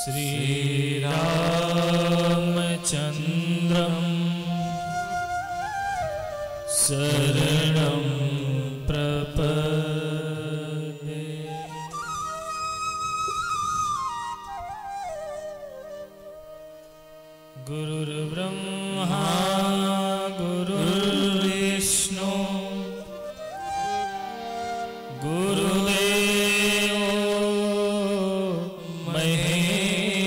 श्रीरामचन्द्रं शरणं प्रपद्ये। गुरुर्ब्रह्मा गुरुर्विष्णु गुरुदेवो महेश्वरा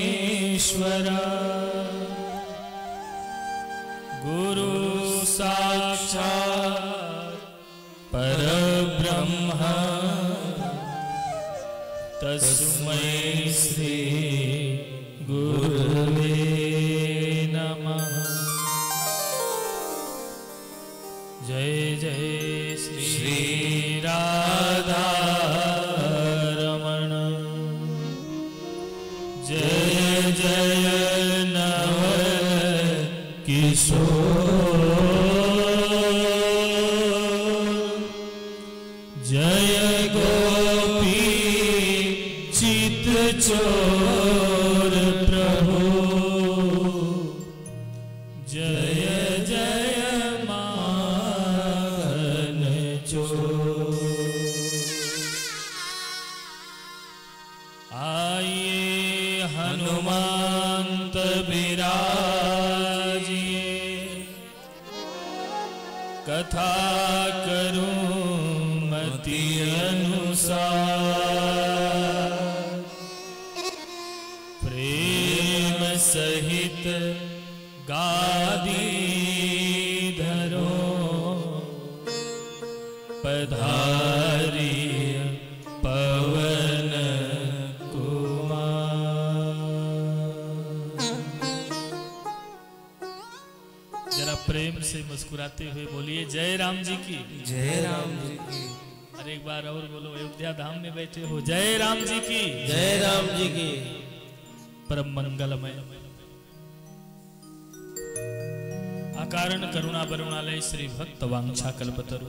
गुरु साक्षात् परब्रह्म तस्मै श्री गुरुवे नमः। जय जय श्री राधा रमण, जय जय नव किशोर, जय गोपी चित चोर प्रभु, जय जय माखन चोर। आइए हनुमंत बिराजिए, कथा करूं मति अनुसार, प्रेम सहित गादी धरो, पधारिय पवन कुमार। जरा प्रेम से मुस्कुराते हुए बोलिए जय राम जी की। जय राम जी की। अरे एक बार और बोलो, अयोध्या धाम में बैठे हो, जय राम जी की। जय राम जी की। परम मंगलमय अकारण करुणा वरुणालय श्री भक्त वांछा कल्पतरु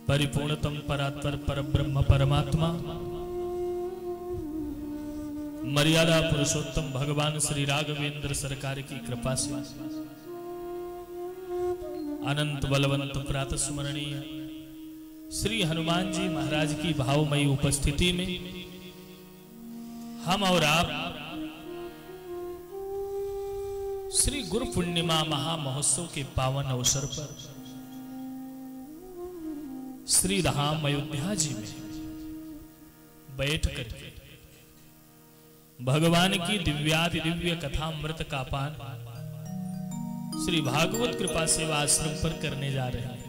परिपूर्णतम परात्पर परब्रह्म परमात्मा मर्यादा पुरुषोत्तम भगवान श्री राघवेंद्र सरकार की कृपा से अनंत बलवंत प्रातः स्मरणीय श्री हनुमान जी महाराज की भावमयी उपस्थिति में हम और आप श्री गुरु पूर्णिमा महामहोत्सव के पावन अवसर पर श्री धाम अयोध्या जी में बैठ करके भगवान की दिव्याति दिव्य कथामृत का पान श्री भागवत कृपा सेवा आश्रम पर करने जा रहे हैं।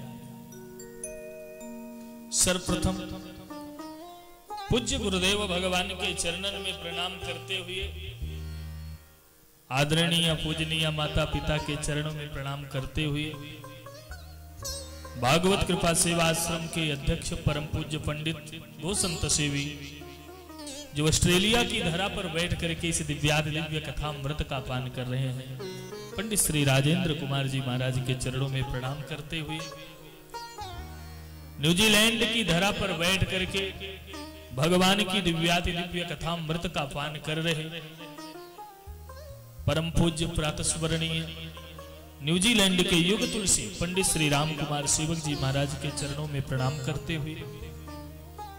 सर्वप्रथम पूज्य गुरुदेव भगवान के चरणन में प्रणाम करते हुए आदरणीय पूजनीय माता पिता के चरणों में प्रणाम करते हुए भागवत कृपा सेवा आश्रम के अध्यक्ष परम पूज्य पंडित गोसंत सेवी जो ऑस्ट्रेलिया की धरा पर बैठ करके इस दिव्यादि दिव्य कथामृत का पान कर रहे हैं, पंडित श्री राजेंद्र कुमार जी महाराज के चरणों में प्रणाम करते हुए न्यूजीलैंड की धरा पर बैठ करके भगवान की दिव्याति दिव्य कथामृत का पान कर रहे परम पूज्य प्रातस्मरणीय न्यूजीलैंड के युग तुलसी पंडित श्री राम कुमार सेवक जी महाराज के चरणों में प्रणाम करते हुए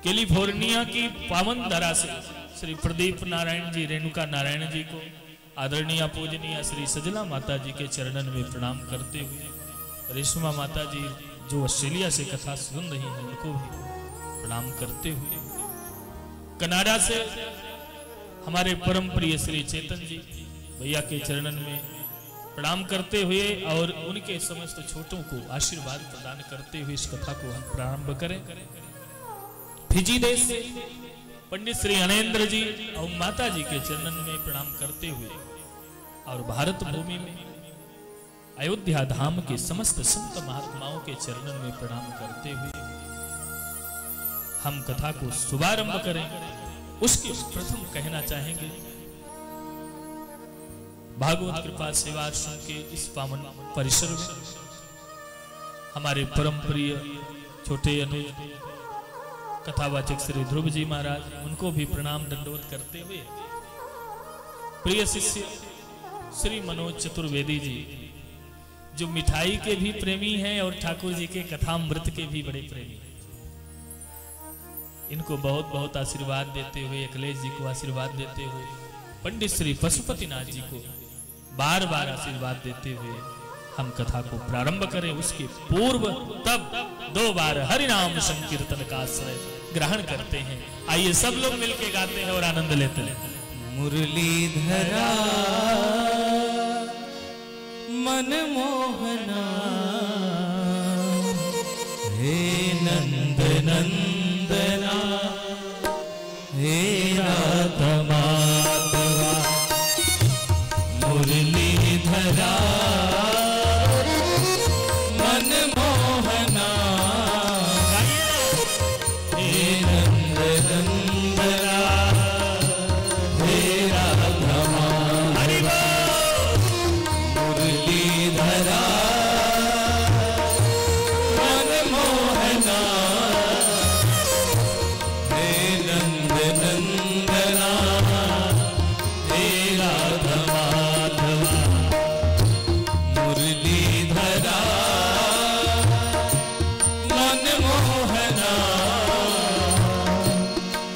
कैलिफोर्निया की पावन धरा से श्री प्रदीप नारायण जी रेणुका नारायण जी को आदरणीय पूजनीय श्री सजला माता जी के चरणन में प्रणाम करते हुए रेशमा माता जी जो ऑस्ट्रेलिया से कथा सुन रही हैं उनको भी प्रणाम करते हुए कनाडा से हमारे परम प्रिय श्री चेतन जी भैया के चरणन में प्रणाम करते हुए और उनके समस्त छोटों को आशीर्वाद प्रदान करते हुए इस कथा को हम प्रारंभ करें। फिजी देश से पंडित श्री अनेन्द्र जी और माता जी के चरणन में प्रणाम करते हुए और भारत भूमि में अयोध्या धाम के समस्त संत महात्माओं के चरणन में प्रणाम करते हुए हम कथा को शुभारंभ करें। उसके प्रथम कहना चाहेंगे भागवत कृपा सेवा आश्रम के इस पावन परिसर में हमारे परम प्रिय छोटे अनुज कथावाचक श्री ध्रुव जी महाराज, उनको भी प्रणाम दंडवत करते हुए प्रिय शिष्य श्री मनोज चतुर्वेदी जी, जो मिठाई के भी प्रेमी हैं और ठाकुर जी के कथामृत के भी बड़े प्रेमी हैं, इनको बहुत बहुत आशीर्वाद देते हुए, अखिलेश जी को आशीर्वाद देते हुए, पंडित श्री पशुपतिनाथ जी को बार बार आशीर्वाद देते हुए हम कथा को प्रारंभ करें। उसके पूर्व तब 2 बार हरि नाम संकीर्तन का आश्रय ग्रहण करते हैं। आइए सब लोग मिलके गाते हैं और आनंद लेते हैं। मुरलीधरा मनमोहना हे नंद नंदना हे राधा माधवा मुरलीधरा मनमोहना हे नंद नंदना हे राधा माधवा मुरलीधरा मनमोहना हे नंद नंदना हे राधा माधवा मुरलीधरा मनमोहना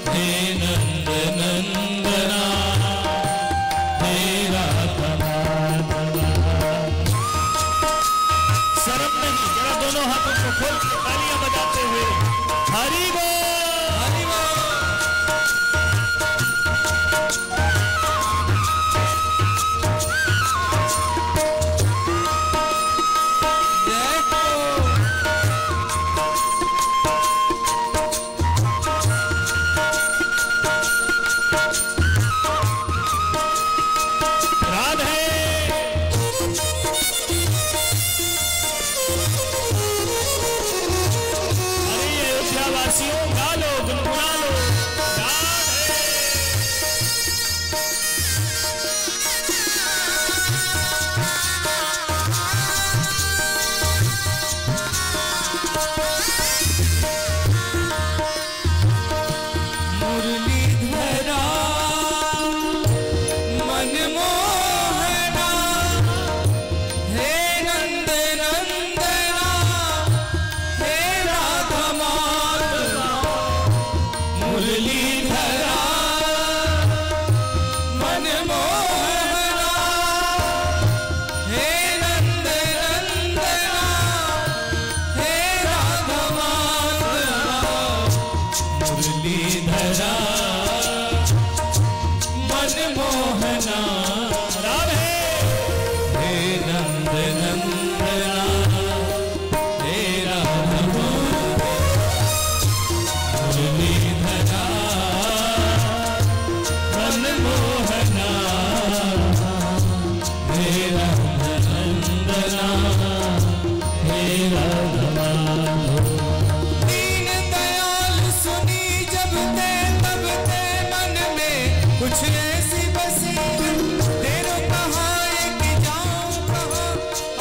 हे नंद नंदना हे राधा माधवा। शर्म नहीं, जरा दोनों हाथों को खोल के तालियां बजाते हुए हरि बोल हरि बोल। जय हो। राधे। अरे अयोध्या वासियों, गा लो, गुनगुना लो। राधे। मुरलीधरा मनमोहना हे नंद नंदना हे राधा माधवा मुरलीधरा मनमोहना हे नंद नंदना हे राधा माधवा मुरलीधरा मनमोहना राधे। हे नंद नंदना हे राधा माधवा मुरलीधरा मनमोहना हे राधा नंदना हे राधा माधवा। दीन दयाल सुनी जब ते तब ते मन में कुछ ऐसी बसी तेरो कहाँ एक जाऊं कहाँ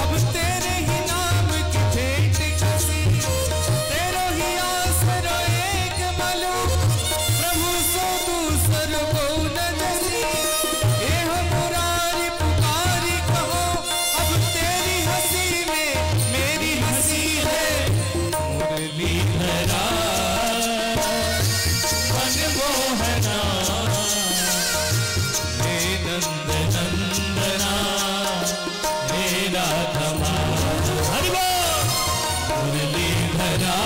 अब तेरे ही नाम की भेंट कसी तेरो ही आसरो एक मालूम प्रभु सो दूसर को न जसी ये हम मुरारी पुकारी कहो अब तेरी हंसी में मेरी हंसी है मुरलीधरा मनमोहना हे नंद नंदना हे राधा माधवा हरि बोल। मुरलीधरा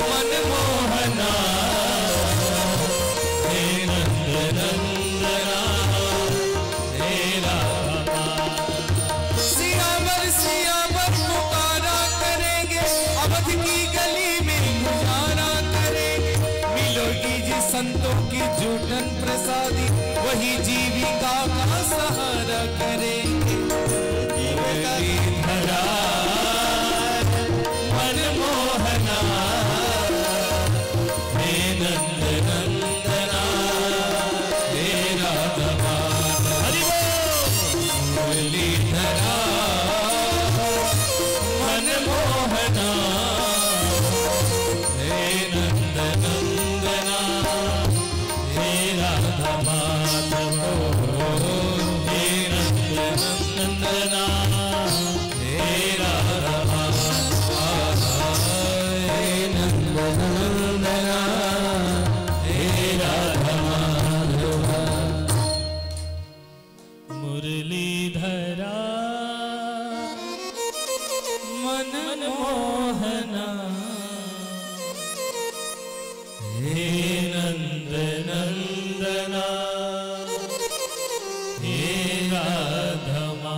मनमोहना हे नंद नंदना हे राधा माधवा। सियावर पुकारा करेंगे अवध की गली में गुजारा करेंगे मिलोगी जी संतों की जूठन प्रसादी वही जीविका का सहारा करेंगे मुरलीधरा मनमोहना हे नंद नंदना हे राधा माधवा हरि बोल। मुरलीधरा मनमोहना हे हे नंद नंदना हे राधमा।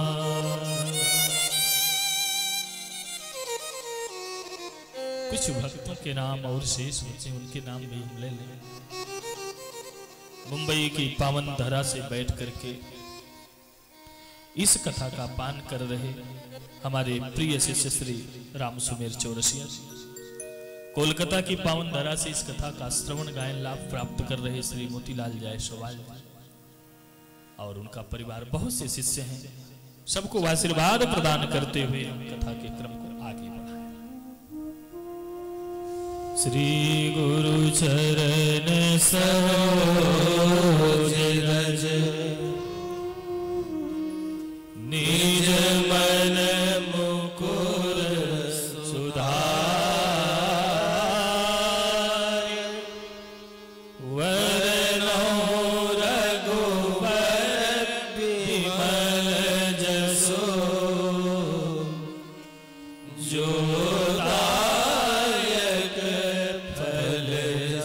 कुछ भक्तों के नाम और शेष बचे, उनके नाम भी हम ले लें। मुंबई की पावन धरा से बैठ करके इस कथा का पान कर रहे हमारे प्रिय शिष्य श्री राम सुमेर चौरसिया, कोलकाता की पावन धरा से इस कथा का श्रवण गायन लाभ प्राप्त कर रहे श्री मोतीलाल जायसवाल और उनका परिवार, बहुत से शिष्य हैं। सबको आशीर्वाद प्रदान करते हुए हम कथा के क्रम को आगे बढ़ाएं। श्री गुरु चरण सरोज रज निज मन मुकुर सुधार, वरनो रघुवर विमल जसो, जो दायक फल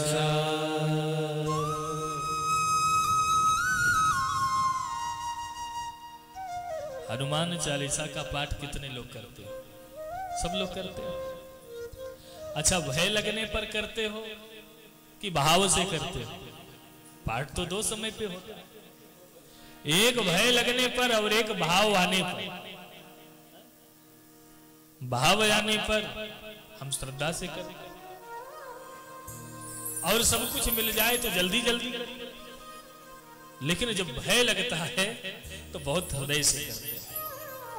चार। हनुमान चालीसा का पाठ कितने लोग करते हो? सब लोग करते हो। अच्छा, भय लगने पर करते हो कि भाव से करते हो? पाठ तो दो समय पे होता है, एक भय लगने पर और एक भाव आने पर। भाव आने पर हम श्रद्धा से करते और सब कुछ मिल जाए तो जल्दी जल्दी करते, लेकिन जब भय लगता है तो बहुत हृदय से करते हैं।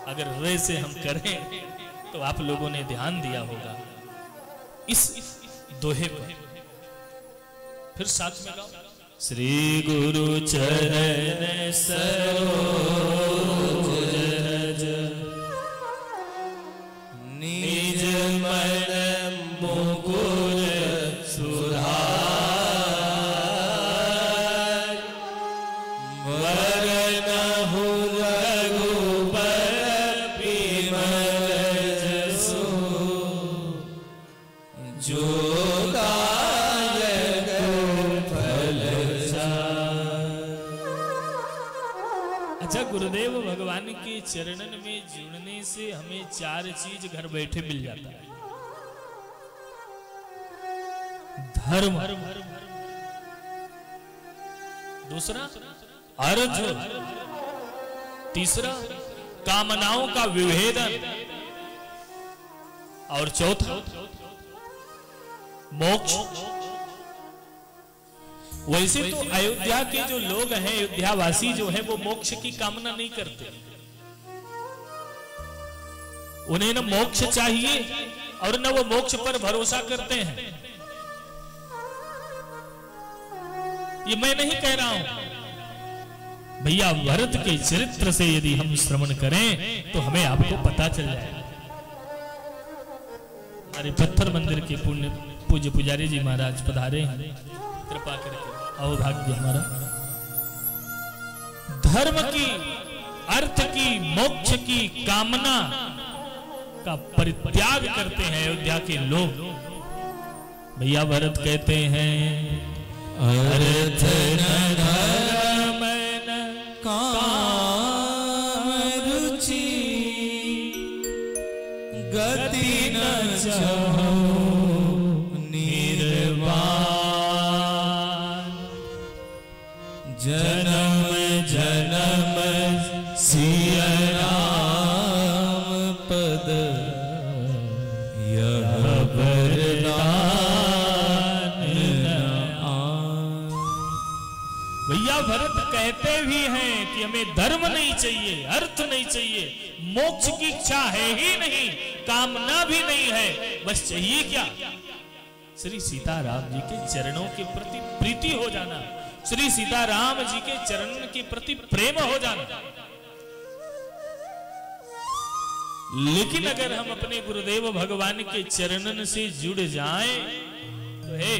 अगर हृदय से हम करें तो आप लोगों ने ध्यान दिया होगा इस दोहे पर। फिर साथ में गाओ। श्री गुरु चरण सरोज रज निज मन मुकुर सुधार, वरनहु रघुबर विमल जसो, जो दायक फल चार। अच्छा, गुरुदेव भगवान के चरणन में जुड़ने से हमें चार चीज घर बैठे मिल जाता है। धर्म, दूसरा अर्थ, तीसरा कामनाओं का विभेदन, और चौथा मोक्ष। वैसे तो अयोध्या के जो लोग हैं, अयोध्यावासी जो हैं, वो मोक्ष की कामना नहीं करते। उन्हें न मोक्ष चाहिए और न वो मोक्ष पर भरोसा करते हैं। ये मैं नहीं कह रहा हूं भैया, भरत के चरित्र से यदि हम श्रवण करें तो हमें आपको पता चल जाएगा। हमारे पत्थर मंदिर के पूज्य पुजारी जी महाराज पधारे हैं, कृपा करके आओ। भाग्य हमारा धर्म की, अर्थ की, मोक्ष की कामना का परित्याग करते हैं अयोध्या के लोग। भैया भरत कहते हैं अर्थ न धर्म न काम रुचि, गति न चाहो निर्वाण, जन्म जन्म सिय राम पद यह वरदान। भैया भरत कहते भी हैं कि हमें धर्म नहीं चाहिए, अर्थ नहीं चाहिए, मोक्ष की इच्छा है ही नहीं, कामना भी नहीं है, बस चाहिए क्या? श्री सीताराम जी के चरणों के प्रति प्रीति हो जाना, श्री सीताराम जी के चरण के प्रति प्रेम हो जाना। लेकिन अगर हम अपने गुरुदेव भगवान के चरणन से जुड़ जाएं तो है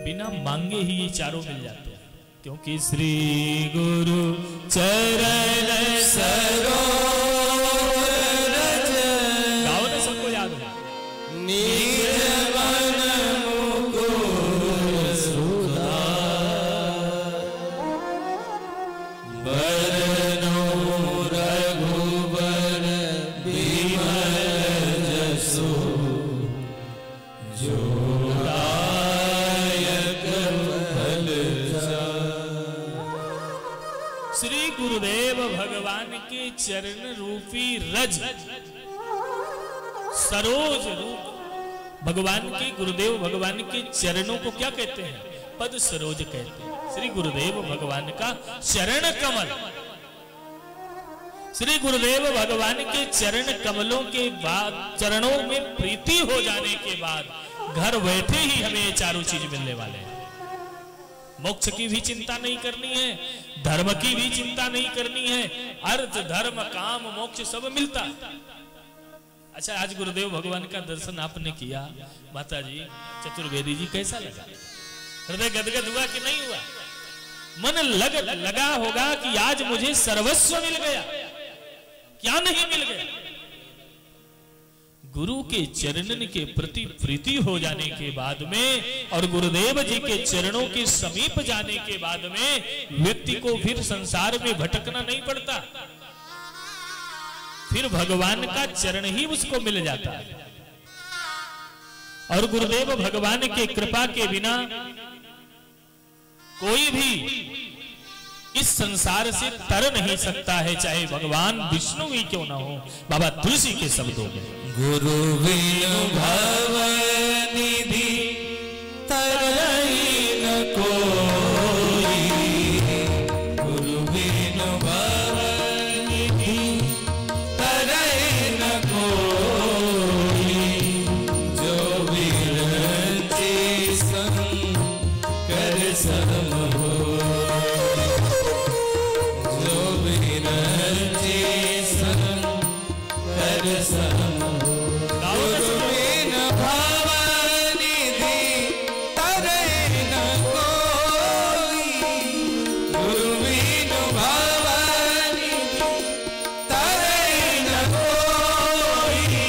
बिना मांगे ही ये चारों मिल जाते हैं, क्योंकि श्री गुरु चरण सरोज रज, गाओ ना, सबको याद है। निज मन मुकुर श्री गुरुदेव भगवान के चरण रूपी रज सरोज रूप भगवान के गुरुदेव भगवान के चरणों को क्या कहते हैं? पद सरोज कहते हैं। श्री गुरुदेव भगवान का चरण कमल, श्री गुरुदेव भगवान के चरण कमलों के बाद, चरणों में प्रीति हो जाने के बाद घर बैठे ही हमें ये चारों चीज मिलने वाले हैं। मोक्ष की भी चिंता नहीं करनी है, धर्म की भी चिंता नहीं करनी है, अर्थ धर्म काम मोक्ष सब मिलता है। अच्छा, आज गुरुदेव भगवान का दर्शन आपने किया, माता जी चतुर्वेदी जी, कैसा लगा? हृदय गदगद हुआ कि नहीं हुआ? मन लगा होगा कि आज मुझे सर्वस्व मिल गया। क्या नहीं मिल गया? गुरु के चरणन के प्रति प्रीति हो जाने के बाद में और गुरुदेव जी के चरणों के समीप जाने के बाद में व्यक्ति को फिर संसार में भटकना नहीं पड़ता, फिर भगवान का चरण ही उसको मिल जाता है। और गुरुदेव भगवान के कृपा के बिना कोई भी इस संसार से तर नहीं सकता है, चाहे भगवान विष्णु ही क्यों ना हो। बाबा तुलसी के शब्दों में गुरु विनु भव निधि तरई न कोई, गुरु विनु भव निधि तरई न कोई, जो विरंची संकर सम हो, जो विरंची संकर सम हो। गुरु बिनु भव निधि तरई न कोई, गुरु बिनु भव निधि तरई न कोई,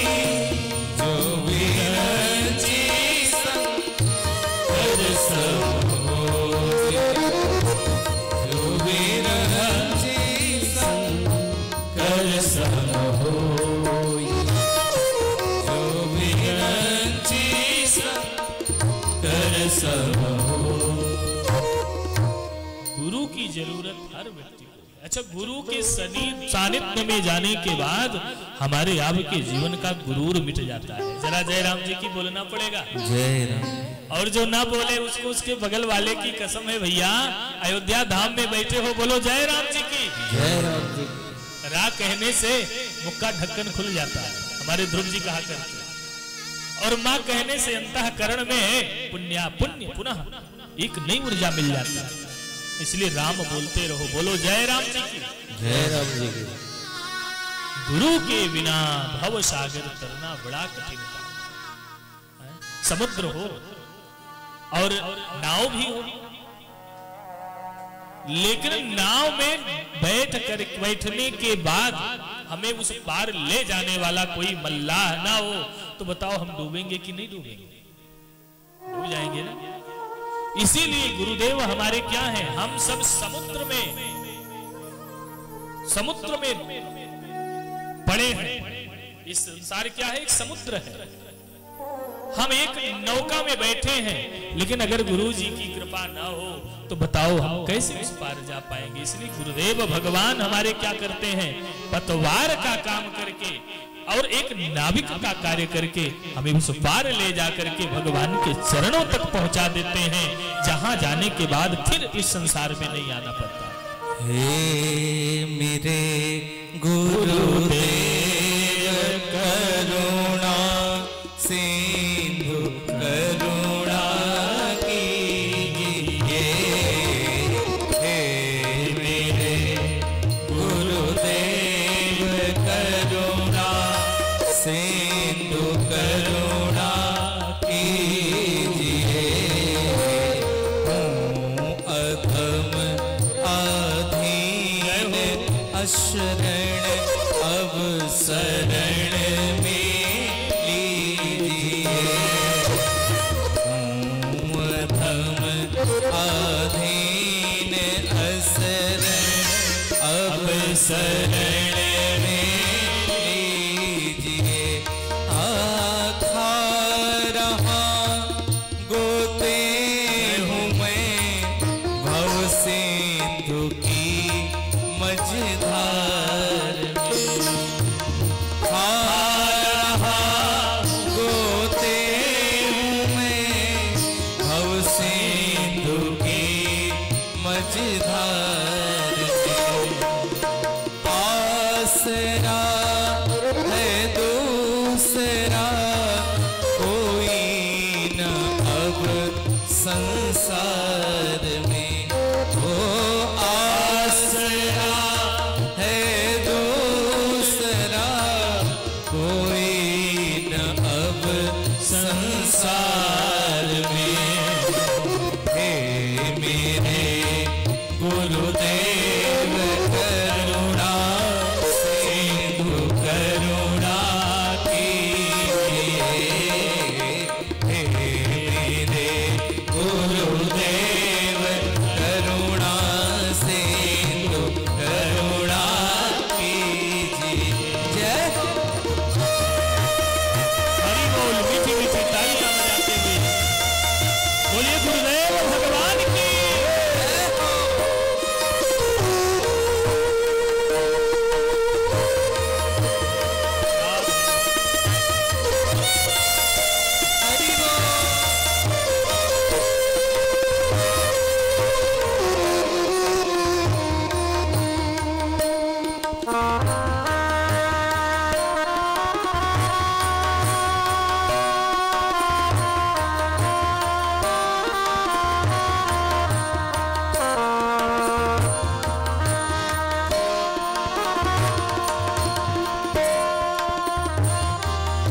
जो विरंची संकर सम हो, जो विरंची संकर सम हो, जो विरंची संकर सम हो। गुरु की जरूरत हर व्यक्ति को है। अच्छा, गुरु के सानिध्य में जाने के बाद हमारे आपके जीवन का गुरूर मिट जाता है। जरा जय राम जी की बोलना पड़ेगा। जय राम। और जो ना बोले उसको उसके बगल वाले की कसम है भैया, अयोध्या धाम में बैठे हो, बोलो जय राम जी की। जय राम जी। रा कहने से मुख का ढक्कन खुल जाता है, हमारे ध्रुव जी कहा करते हैं। और माँ कहने से अंतःकरण में पुण्य पुनः एक नई ऊर्जा मिल जाती है। इसलिए राम बोलते रहो, बोलो जय राम जी की। जय राम जी की। गुरु के बिना भव सागर तरना बड़ा कठिन काम है। समुद्र हो और नाव भी हो, लेकिन नाव में बैठने के बाद हमें उस पार ले जाने वाला कोई मल्लाह ना हो, तो बताओ हम डूबेंगे कि नहीं डूबेंगे? डूब जाएंगे ना। इसीलिए गुरुदेव हमारे क्या हैं? हम सब समुद्र में पड़े हैं। इस संसार क्या है? एक समुद्र है। हम एक नौका में बैठे हैं, लेकिन अगर गुरु जी की कृपा ना हो तो बताओ हम कैसे उस पार जा पाएंगे? इसलिए गुरुदेव भगवान हमारे क्या करते हैं? पतवार का काम करके और एक नाविक का कार्य करके हमें उस पार ले जा करके भगवान के चरणों तक पहुंचा देते हैं, जहां जाने के बाद फिर इस संसार में नहीं आना पड़ता। हे मेरे गुरुदेव करुणा सिंधु करुणा कीजिए, हे मेरे गुरुदेव करुणा सिंधु करुणा कीजिए। हूँ अधम अधीन अशरण अब शरण में लीजिए। हूँ अधम अधीन अशरण अब शरण में लीजिए। आखा रहा गोते हूँ मैं भव सिंधु की संसार में वो आसरा है दूसरा कोई न अब संसार में। हे मेरे गुरुदेव करुणा सिंधु करुणा कीजिए। हे मेरे गुरुदेव करुणा सिंधु करुणा कीजिए। जय हरि बोल। मीठी मीठी तालियां बजाते हुए बोलिए गुरुदेव भगवान की। हरि बोल।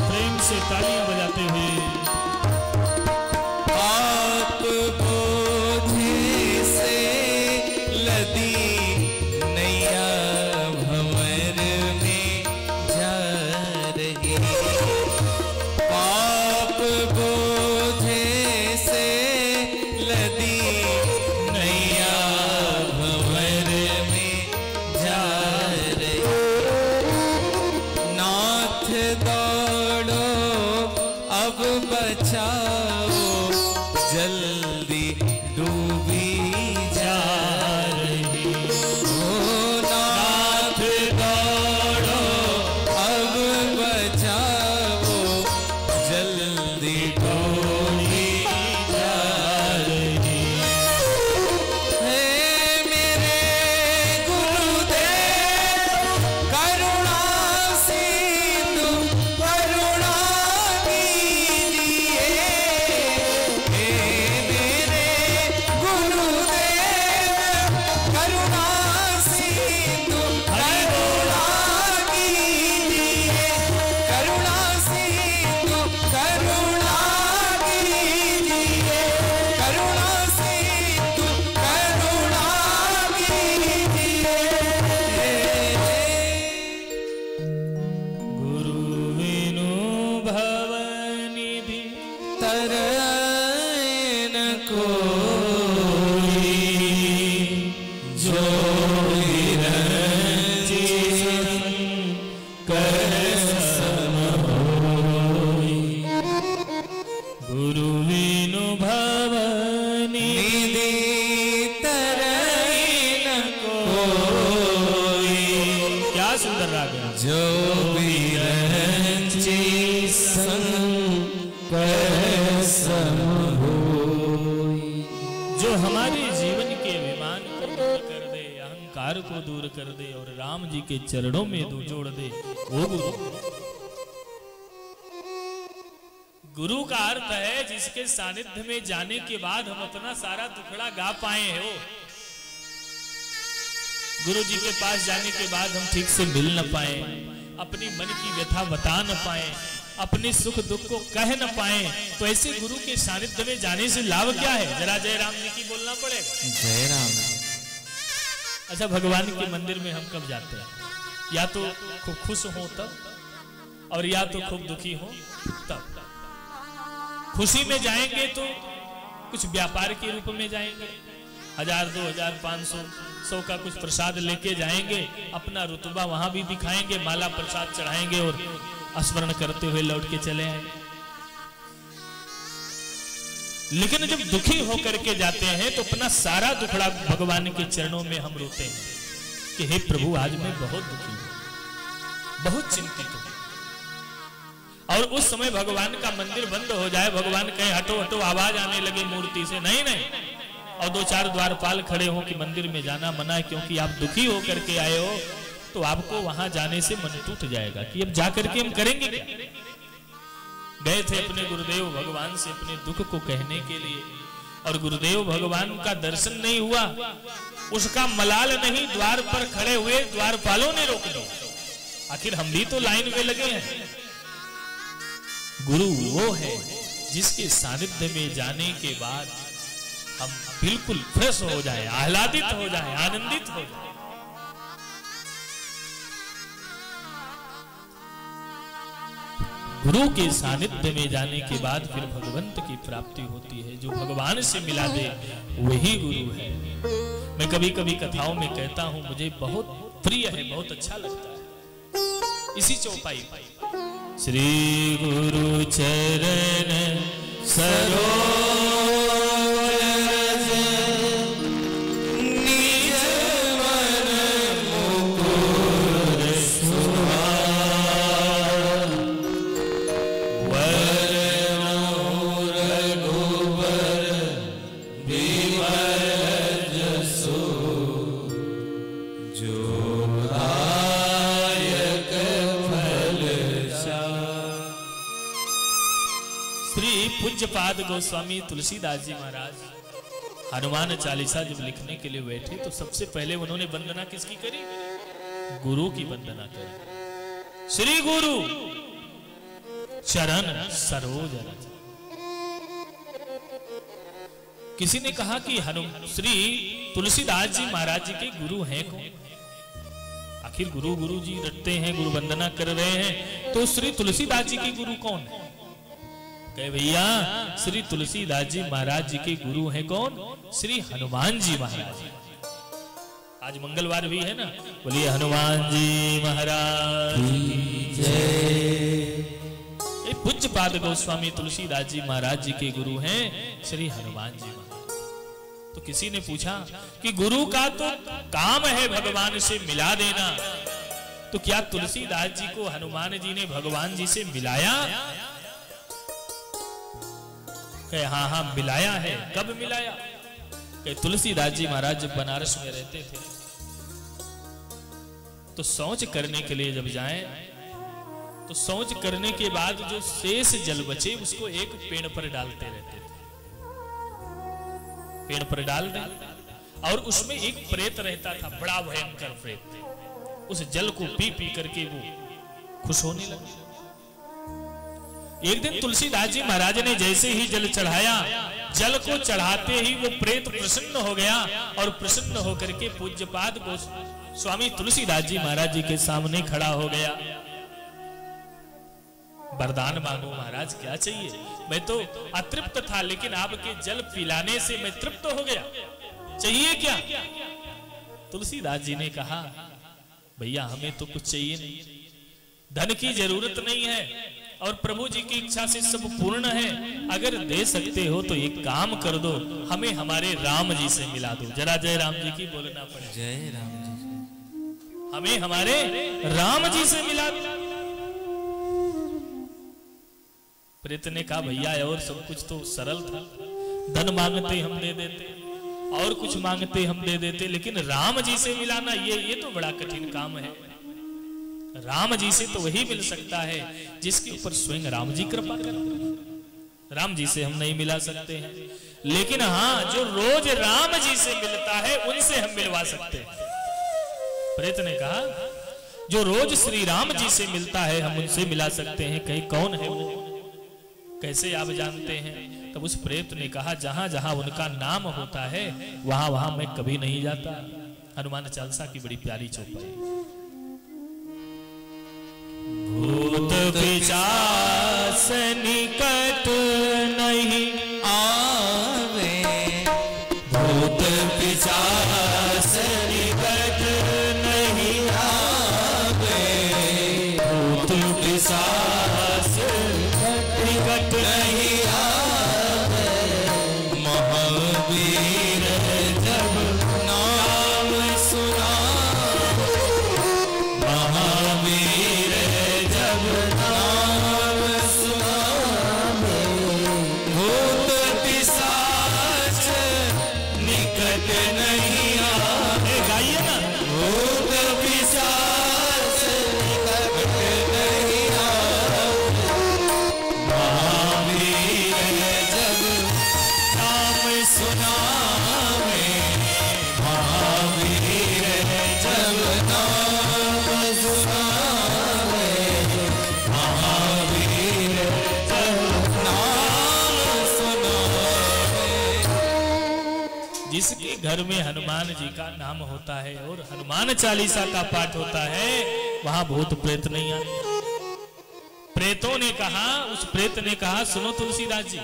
प्रेम से तालियां बजाते हुए आप बोझे से लदी नैया भंवर में जा रही। आप बोझे से लदी नैया भंवर में जा रही। नाथ दौड़ो अब बचाओ जल्दी डूबी जा रही। ओ नाथ दौड़ो अब बचाओ जल्दी डूबी जा रही। हे मेरे गुरुदेव करुणा सिंधु करुणा कीजिए। हे मेरे गुरुदेव करुणा सिंधु करुणा कीजिए। करुणा सिंधु करुणा कीजिए। करुणा सिंधु करुणा कीजिए। गुरु विनु भवनिधि तरैन कोई जो विरंची कर सम होई। गुरु विनु भवनि निधि तरैन कोई क्या सुंदर राग है। जो विरंची कर सम होई। जो हमारे जीवन के विमान को दूर कर दे, अहंकार को दूर कर दे और राम जी के चरणों में जोड़ दे, वो गुरु। गुरु का अर्थ है जिसके सानिध्य में जाने के बाद हम अपना सारा दुखड़ा गा पाए हो। गुरु जी के पास जाने के बाद हम ठीक से मिल न पाए, अपनी मन की व्यथा बता न पाए, अपने सुख दुख को कह न पाए, तो ऐसे गुरु के सानिध्य में जाने से लाभ क्या है? जरा जय राम जी की बोलना पड़ेगा। जय राम। अच्छा, भगवान के मंदिर में हम कब जाते हैं? या तो खूब खुश हो तब, और या तो खूब दुखी हो तब। खुशी में जाएंगे तो कुछ व्यापार के रूप में जाएंगे, 1000, 2000, 500, 100 का कुछ प्रसाद लेके जाएंगे, अपना रुतबा वहां भी दिखाएंगे, माला प्रसाद चढ़ाएंगे और स्मरण करते हुए लौट के चले आएंगे। लेकिन जब दुखी होकर के जाते हैं तो अपना सारा दुखड़ा भगवान के चरणों में हम रोते हैं कि हे प्रभु, आज मैं बहुत दुखी हूं, बहुत चिंतित हूं। और उस समय भगवान का मंदिर बंद हो जाए, भगवान कहे हटो हटो, आवाज आने लगे मूर्ति से, नहीं नहीं, और 2-4 द्वारपाल खड़े हो कि मंदिर में जाना मना है, क्योंकि आप दुखी होकर के आए हो, तो आपको वहां जाने से मन टूट जाएगा कि अब जाकर के हम करेंगे क्या। गए थे अपने गुरुदेव भगवान से अपने दुख को कहने के लिए, और गुरुदेव भगवान का दर्शन नहीं हुआ, उसका मलाल नहीं द्वार पर खड़े हुए द्वारपालों ने रोक दिया। आखिर हम भी तो लाइन में लगे हैं। गुरु वो है जिसके सानिध्य में जाने के बाद हम बिल्कुल फ्रेश हो जाए, आह्लादित हो जाए, आनंदित हो जाए। गुरु के सानिध्य में जाने के बाद फिर भगवंत की प्राप्ति होती है। जो भगवान से मिला दे वही गुरु है। मैं कभी कभी कथाओं में कहता हूं, मुझे बहुत प्रिय है, बहुत अच्छा लगता है इसी चौपाई श्री गुरु चरण सरोज पूज्यपाद गोस्वामी तुलसीदास जी महाराज हनुमान चालीसा जब लिखने के लिए बैठे तो सबसे पहले उन्होंने वंदना किसकी करी? गुरु की वंदना करी। श्री गुरु चरण सरोज रज। किसी ने कहा कि श्री तुलसीदास जी महाराज जी के गुरु हैं कौन? आखिर गुरु गुरु जी रटते हैं, गुरु वंदना कर रहे हैं, तो श्री तुलसीदास जी के गुरु कौन है? कहे भैया श्री तुलसीदास जी महाराज जी के गुरु हैं कौन? श्री हनुमान जी महाराज। आज मंगलवार भी है ना, बोलिए हनुमान जी महाराज की जय। पूज्यपाद गोस्वामी तुलसीदास जी महाराज जी के गुरु हैं श्री हनुमान जी महाराज। तो किसी ने पूछा कि गुरु का तो काम है भगवान से मिला देना, तो क्या तुलसीदास जी को हनुमान जी ने भगवान जी से मिलाया? कहे हाँ हाँ मिलाया है। कब मिलाया? कहे तुलसीदास जी महाराज जब बनारस में रहते थे तो शौच करने के लिए जब जाएं तो शौच करने के बाद जो शेष जल बचे उसको एक पेड़ पर डालते रहते थे। पेड़ पर डाल दे और उसमें एक प्रेत रहता था, बड़ा भयंकर प्रेत। उस जल को पी पी करके वो खुश होने लगे। एक दिन तुलसीदास जी महाराज ने जैसे ही जल चढ़ाया, जल को चढ़ाते ही वो प्रेत प्रसन्न हो गया और प्रसन्न होकर के पूज्यपाद स्वामी तुलसीदास जी महाराज जी के सामने खड़ा हो गया। वरदान मांगो महाराज, क्या चाहिए? मैं तो अतृप्त था लेकिन आपके जल पिलाने से मैं तृप्त हो गया, चाहिए क्या? तुलसीदास जी ने कहा भैया हमें तो कुछ चाहिए नहीं, धन की जरूरत नहीं है और प्रभु जी की इच्छा से सब पूर्ण है। अगर दे सकते हो तो एक काम कर दो, हमें हमारे राम जी से मिला दो। जरा जय राम जी की बोलना पड़े। जय राम जी। हमें हमारे राम जी से मिला दो। प्रेत ने कहा भैया और सब कुछ तो सरल था, धन मांगते हम दे देते और कुछ मांगते हम दे देते, लेकिन राम जी से मिलाना ये तो बड़ा कठिन काम है। राम जी से तो वही मिल सकता है जिसके ऊपर स्वयं राम जी कृपा करते। राम जी से हम नहीं मिला सकते हैं, लेकिन हाँ जो रोज राम जी से मिलता है उनसे हम मिलवा सकते हैं। प्रेत ने कहा जो रोज श्री राम जी से मिलता है हम उनसे मिला सकते हैं। कहीं कौन है वो? कैसे आप जानते हैं? तब उस प्रेत ने कहा जहां जहां उनका नाम होता है वहां वहां मैं कभी नहीं जाता। हनुमान चालीसा की बड़ी प्यारी चौपाई। भूत पिशाच निकट नहीं आवे, भूत पिशाच निकट नहीं आवे, भूत पिशाच निकट नहीं आवे। महावीर जब नाम सुना, महावीर जब नाम सुना, भूत पिशाच निकट नहीं आवे। गाइए ना। भूत पिशाच निकट नहीं आवे। महावीर जब नाम सुनावे, महावीर जब नाम सुनावे, महावीर जब नाम सुनावे। जिसके घर में हनुमान जी का नाम होता है और हनुमान चालीसा का पाठ होता है, वहां भूत प्रेत नहीं आते। प्रेतों ने कहा, उस प्रेत ने कहा, सुनो तुलसीदास जी,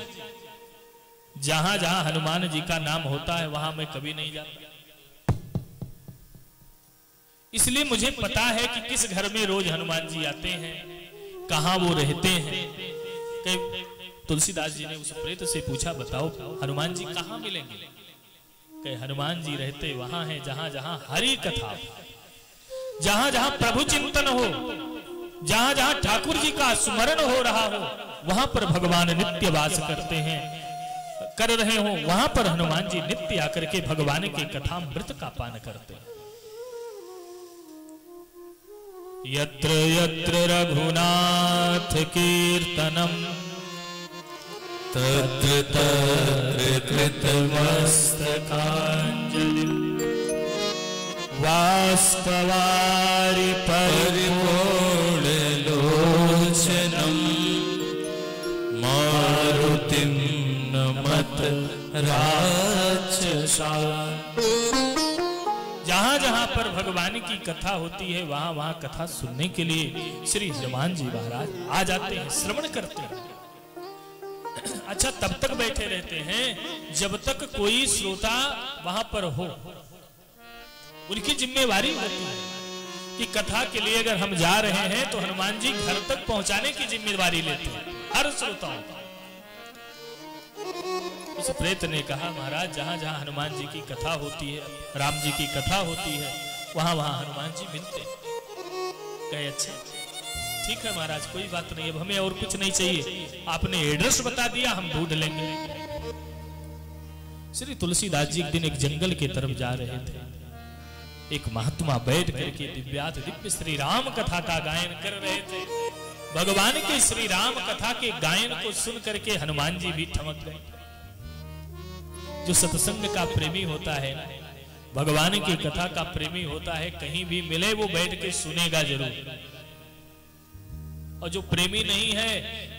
जहां जहां हनुमान जी का नाम होता है वहां मैं कभी नहीं जाता, इसलिए मुझे पता है कि किस घर में रोज हनुमान जी आते हैं, कहां वो रहते हैं। तुलसीदास जी ने उस प्रेत से पूछा, बताओ हनुमान जी कहां मिलेंगे? कहे हनुमान जी रहते वहां हैं जहां जहां हरि कथा, जहां जहां प्रभु चिंतन हो, जहां जहां ठाकुर जी का स्मरण हो रहा हो, वहां पर भगवान नित्य वास करते हैं, कर रहे हो, वहां पर हनुमान जी नित्य आकर के भगवान की कथामृत का पान करते हैं। यत्र यत्र रघुनाथ कीर्तनम तत्र तत्र कृतमस्तकांजलि वाष्पवारि परिपूर्ण लोचनम मारुतिम नमत राक्षसा। जहां जहां पर भगवान की कथा होती है वहां वहां कथा सुनने के लिए श्री हनुमान जी महाराज आ जाते हैं, श्रवण करते हैं। अच्छा, तब तक बैठे रहते हैं जब तक कोई श्रोता वहां पर हो। उनकी जिम्मेवारी होती है कि कथा के लिए अगर हम जा रहे हैं तो हनुमान जी घर तक पहुंचाने की जिम्मेवारी लेते हैं हर श्रोताओं का। उस प्रेत ने कहा, महाराज जहां जहां हनुमान जी की कथा होती है, राम जी की कथा होती है, वहां वहां हनुमान जी मिलते हैं। कहे अच्छा ठीक है महाराज, कोई बात नहीं, अब हमें और कुछ नहीं चाहिए, आपने एड्रेस बता दिया, हम ढूंढ लेंगे। श्री तुलसीदास जी एक दिन एक जंगल की तरफ जा रहे थे। एक महात्मा बैठ करके दिव्यात दिव्य श्री राम कथा का गायन कर रहे थे। भगवान के श्री राम कथा के गायन को सुन करके हनुमान जी भी थमक गए। जो सत्संग का प्रेमी होता है, भगवान की कथा का प्रेमी होता है, कहीं भी मिले वो बैठ के सुनेगा जरूर। और जो प्रेमी नहीं है,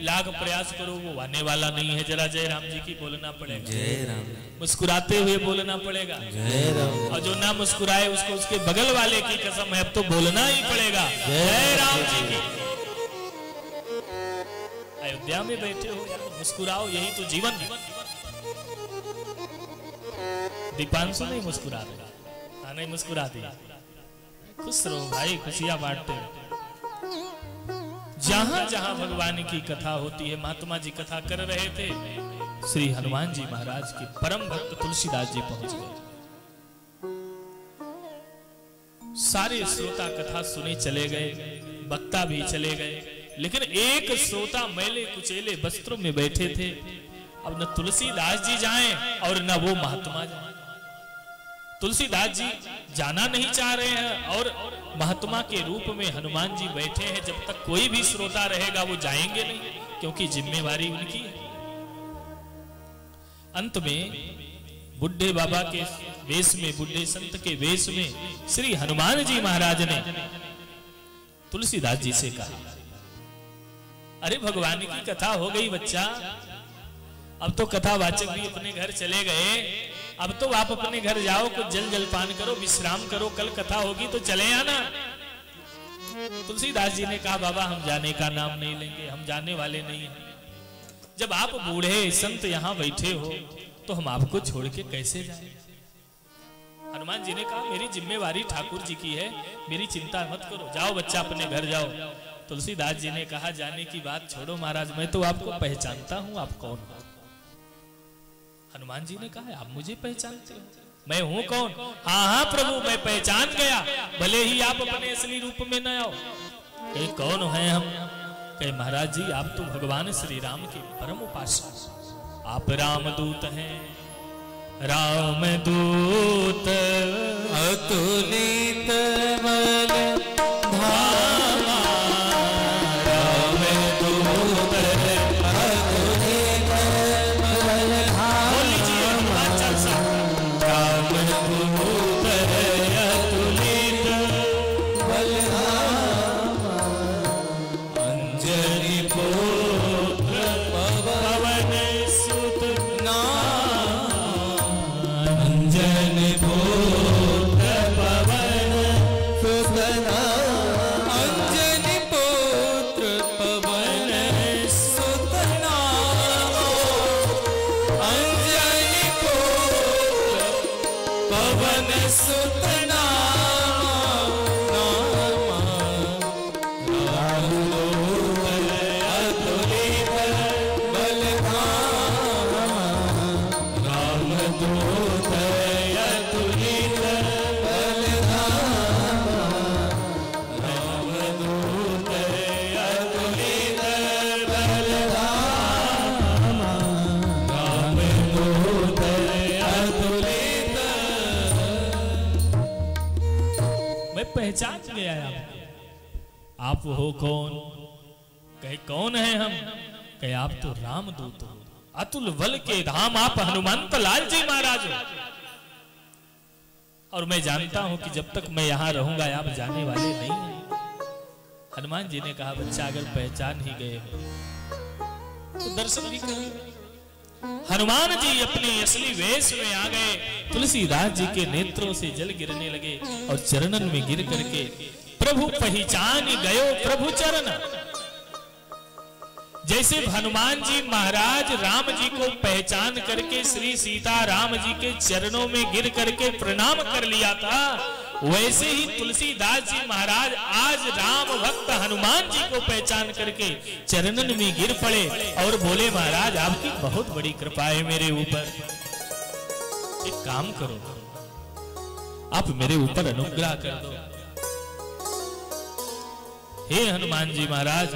लाख प्रयास करो वो आने वाला नहीं है। जरा जय राम जी की बोलना पड़ेगा, जय राम, मुस्कुराते हुए बोलना पड़ेगा, जय राम। और जो ना मुस्कुराए उसको उसके बगल वाले की कसम है, अब तो बोलना ही पड़ेगा, जय राम जी की। अयोध्या में बैठे हो यार, मुस्कुराओ, यही तो जीवन है। दीपांशु नहीं मुस्कुरा रहा, हाँ नहीं मुस्कुरा दिया। खुश रहो भाई, खुशियां बांटते रहो। जहां जहां भगवान की कथा होती है, महात्मा जी कथा कर रहे थे, श्री हनुमान जी महाराज के परम भक्त तुलसीदास जी पहुंच गए। सारे श्रोता कथा सुने चले गए, वक्ता भी चले गए, लेकिन एक श्रोता मैले कुचेले वस्त्रों में बैठे थे। अब न तुलसीदास जी जाएं और न वो महात्मा जाएं। तुलसीदास जी जाना नहीं चाह रहे हैं और महात्मा के रूप में हनुमान जी बैठे हैं। जब तक कोई भी श्रोता रहेगा वो जाएंगे नहीं, क्योंकि जिम्मेवारी उनकी है। अंत में बुढ़े बाबा के वेश में, बुढ़े संत के वेश में श्री हनुमान जी महाराज ने तुलसीदास जी से कहा, अरे भगवान की कथा हो गई बच्चा, अब तो कथावाचक भी अपने घर चले गए, अब तो आप अपने घर जाओ, कुछ जल जलपान करो, विश्राम करो, कल कथा होगी तो चले आना। तुलसीदास जी ने कहा, बाबा हम जाने का नाम नहीं लेंगे, हम जाने वाले नहीं हैं। जब आप बूढ़े संत यहाँ बैठे हो तो हम आपको छोड़ के कैसे जाएं? हनुमान जी ने कहा, मेरी जिम्मेवारी ठाकुर जी की है, मेरी चिंता मत करो, जाओ बच्चा अपने घर जाओ। तुलसीदास जी ने कहा, जाने की बात छोड़ो महाराज, मैं तो आपको पहचानता हूं, आप कौन हो? हनुमान जी ने कहा, आप मुझे पहचानते हो? मैं हूं कौन? हाँ हाँ प्रभु, मैं पहचान गया, भले ही आप अपने असली रूप में न आओ। कहे कौन है हम? कहे महाराज जी, आप तो भगवान श्री राम के परम उपासक, आप रामदूत हैं, रामदूत अतुलित बल धामा, रामदूत अतुलित बल धामा, पवन सुत नाम राम दूत अतुलित बलधाम राम दूत अतुलित बलधाम राम दूत अतुलित बलधाम राम दूत अतुलित। मैं पहचान गया आप हो कौन? कहे कौन है हम? कहे आप तो रामदूत हो, अतुल बल के धाम आप हनुमंत लाल जी महाराज हो। और मैं जानता हूं कि जब तक मैं यहां रहूंगा आप जाने वाले नहीं हैं। हनुमान जी ने कहा बच्चा अगर पहचान ही गए हो तो दर्शन भी करिए। हनुमान जी अपने असली वेश में आ गए। तुलसीदास जी के नेत्रों से जल गिरने लगे और चरणन में गिर करके प्रभु पहचान गयो प्रभु चरण। जैसे हनुमान जी महाराज राम जी को पहचान करके श्री सीता राम जी के चरणों में गिर करके प्रणाम कर लिया था, वैसे ही तुलसीदास जी महाराज आज राम भक्त हनुमान जी को पहचान करके चरणन में गिर पड़े और बोले महाराज आपकी बहुत बड़ी कृपा है मेरे ऊपर। एक काम करो, आप मेरे ऊपर अनुग्रह कर दो। हे हनुमान जी महाराज,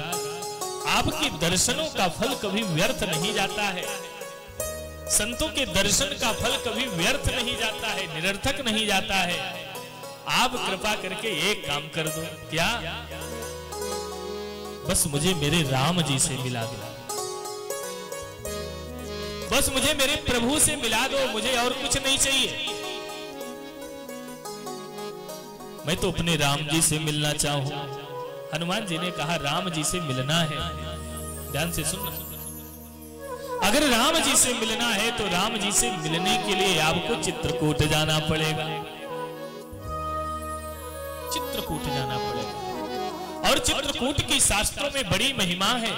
आपके दर्शनों का फल कभी व्यर्थ नहीं जाता है। संतों के दर्शन का फल कभी व्यर्थ नहीं जाता है, निरर्थक नहीं जाता है। आप कृपा करके एक काम कर दो। क्या? बस मुझे मेरे राम जी से मिला दो, बस मुझे मेरे प्रभु से मिला दो, मुझे और कुछ नहीं चाहिए। मैं तो अपने राम जी से मिलना चाहूं। हनुमान जी ने कहा राम जी से मिलना है, ध्यान से सुनना। अगर राम जी से मिलना है तो राम जी से मिलने के लिए आपको चित्रकूट जाना पड़ेगा, चित्रकूट जाना पड़ेगा। और चित्रकूट की शास्त्रों में बड़ी महिमा है।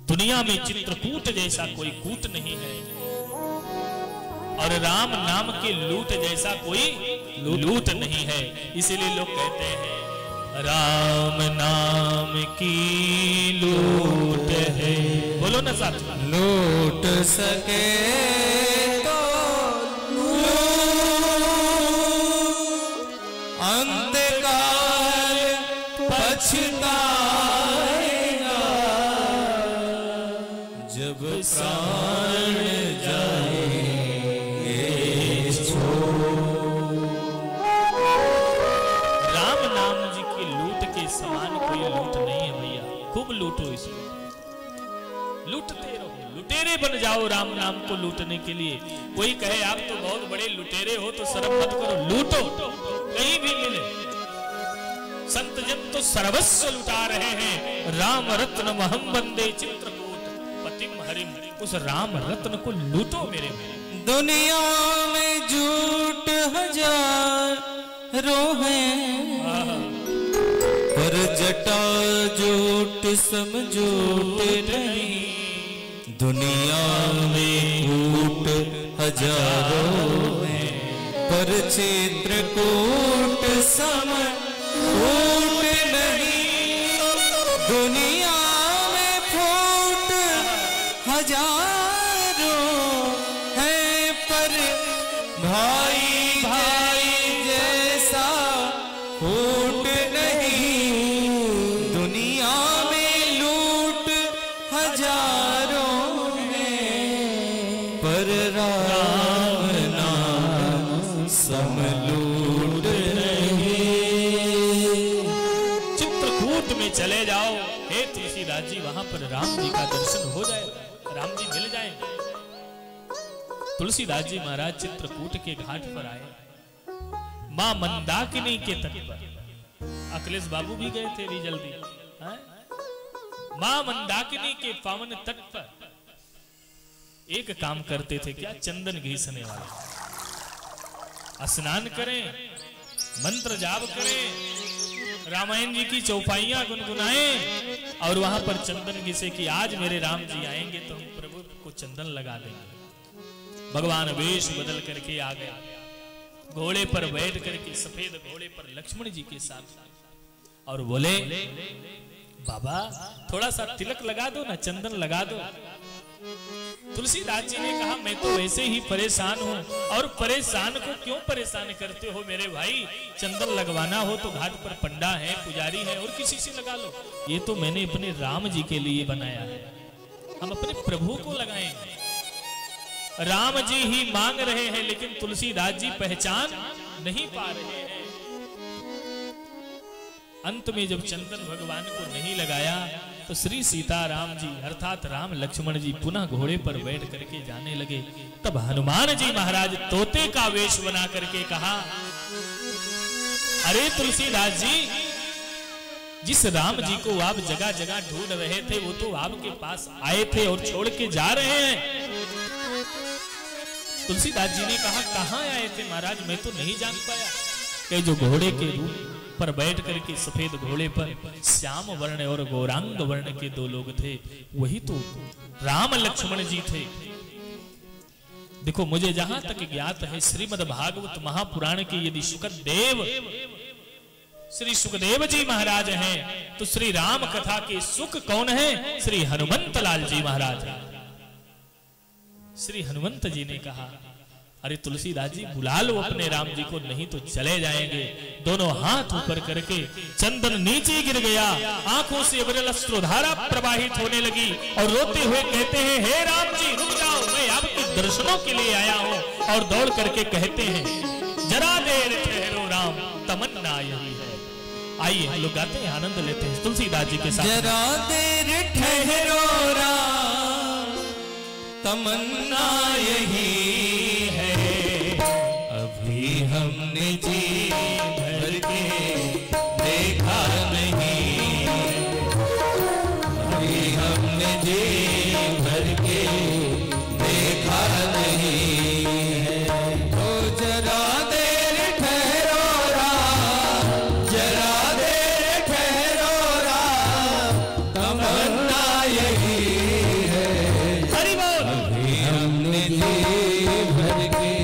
दुनिया में चित्रकूट जैसा कोई कूट नहीं है और राम नाम के लूट जैसा कोई लूट नहीं है। इसीलिए लोग कहते हैं राम नाम की लूट है। बोलो ना साथ, लूट सके तो अंधकार पछताएगा जब प्राण जाएंगे छोड़। राम नाम जी की लूट के समान कोई लूट नहीं है भैया। खूब लूटो इसको, लूटते रहो, लुटेरे बन जाओ राम नाम को लूटने के लिए। कोई कहे आप तो बहुत बड़े लुटेरे हो तो शर्म मत करो, लूटो कहीं भी मिले। संत जन तो सर्वस्व लुटा रहे हैं। राम रत्न महम वंदे चित्रकूट पतिम हरिम। उस राम रत्न को लूटो मेरे मेरे। दुनिया में झूठ हजारों हैं पर जटा झूठ समझूठ नहीं। दुनिया में कूट हजारों हैं पर चित्रकूट सम फूट नहीं। दुनिया में फूट हजारों हैं पर भाई भाई जैसा फूट नहीं। दुनिया में लूट हजारों हैं पर राम नाम सम लूट में चले जाओ। हे तुलसीदास जी, वहां पर राम जी का दर्शन हो जाएगा, राम जी मिल जाएंगे। तुलसीदास जी महाराज चित्रकूट के घाट पर आए, मां मंदाकिनी के तट पर। अखिलेश बाबू भी गए थे भी जल्दी। मां मंदाकिनी के पावन तट पर एक काम करते थे, क्या? चंदन घिसने वाले। स्नान करें, मंत्र जाप करें, रामायण जी की चौपाइयां गुनगुनाएं और वहां पर चंदन घिसे कि आज मेरे राम जी आएंगे तो हम प्रभु को चंदन लगा देंगे। भगवान वेश बदल करके आ गया, घोड़े पर बैठ करके, सफेद घोड़े पर लक्ष्मण जी के साथ, और बोले बाबा थोड़ा सा तिलक लगा दो ना, चंदन लगा दो। तुलसीदास जी ने कहा मैं तो वैसे ही परेशान हूं, और परेशान को क्यों परेशान करते हो मेरे भाई, चंदन लगवाना हो तो घाट पर पंडा है, पुजारी है, और किसी से लगा लो, ये तो मैंने अपने राम जी के लिए बनाया है, हम अपने प्रभु को लगाएंगे। राम जी ही मांग रहे हैं, लेकिन तुलसीदास जी पहचान नहीं पा रहे हैं। अंत में जब चंदन भगवान को नहीं लगाया तो श्री सीताराम जी अर्थात राम लक्ष्मण जी पुनः घोड़े पर बैठ करके जाने लगे। तब हनुमान जी महाराज तोते का वेश बना करके कहा, अरे तुलसीदास जी, जिस राम जी को आप जगह जगह ढूंढ रहे थे वो तो आपके पास आए थे और छोड़ के जा रहे हैं। तुलसीदास जी ने कहा, कहां आए थे महाराज, मैं तो नहीं जान पाया। कि जो घोड़े के रूप पर बैठ करके, सफेद घोड़े पर श्याम वर्ण और गौरांग वर्ण के दो लोग थे, वही तो राम लक्ष्मण जी थे। देखो मुझे जहां तक ज्ञात है, श्रीमद् भागवत महापुराण के यदि सुखदेव, श्री सुखदेव जी महाराज हैं, तो श्री राम कथा के सुख कौन है? श्री हनुमंत लाल जी महाराज। श्री हनुमंत जी ने कहा, अरे तुलसीदास जी बुला लो अपने राम जी को, नहीं तो चले जाएंगे। दोनों हाथ ऊपर करके चंदन नीचे गिर गया, आंखों से अविरल अश्रुधारा प्रवाहित होने लगी, और रोते हुए कहते हैं, हे राम जी रुक जाओ, मैं आपके दर्शनों के लिए आया हूं। और दौड़ करके कहते हैं, जरा देर ठहरो राम, तमन्ना यही है। आइए हम लोग गाते हैं, आनंद लेते हैं तुलसीदास जी के साथ। जरा देर ठहरो राम, तमन्ना यही है, अभी हमने जी भर के देखा नहीं, अभी हमने जी भर के देखा नहीं है। तो जरा देर ठहरो राम, जरा देर ठहरो राम, तमन्ना यही है, हरि बोल। अभी हमने जी भर के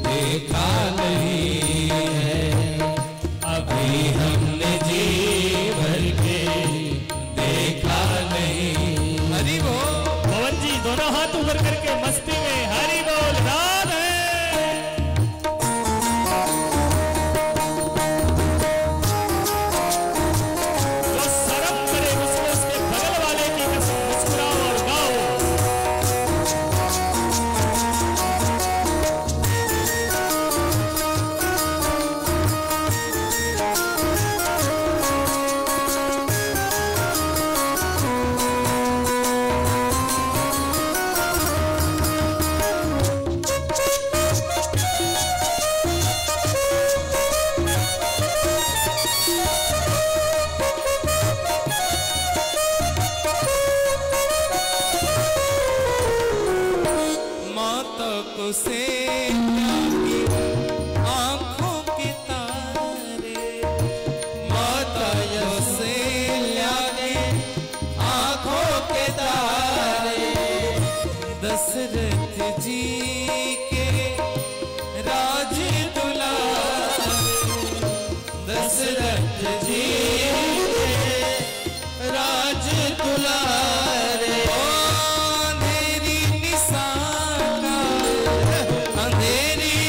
देखा नहीं है, अभी हमने जी भर के देखा नहीं। हरि बोल। पवन जी दोनों हाथ ऊपर करके मस्ती में हरि बोल राधे। जो शर्म करे उसको उसके बगल वाले की कसम मुस्कुराओ और गाओ। माता को से लागे आँखों के तारे, माता को से लागे आँखों के तारे, दशरथ जी के राज दुलारे, दशरथ जी के राज दुलारे। अंधेरी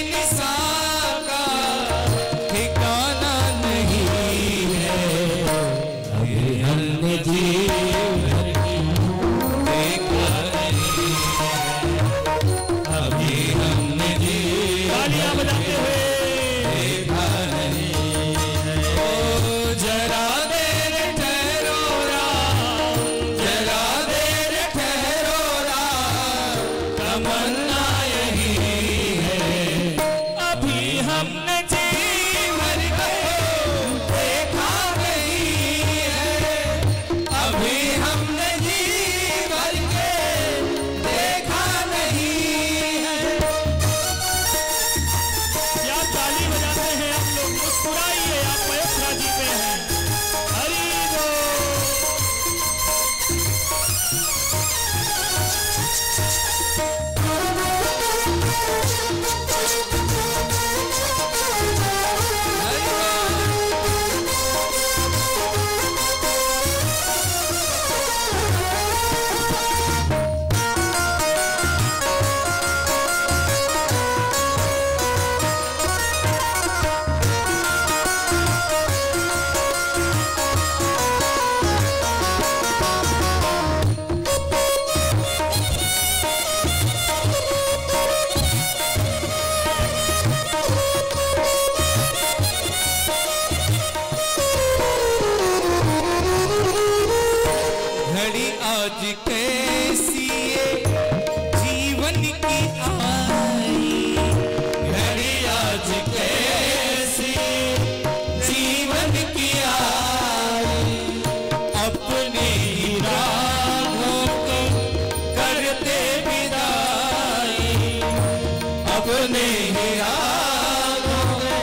अपने ही हाथों में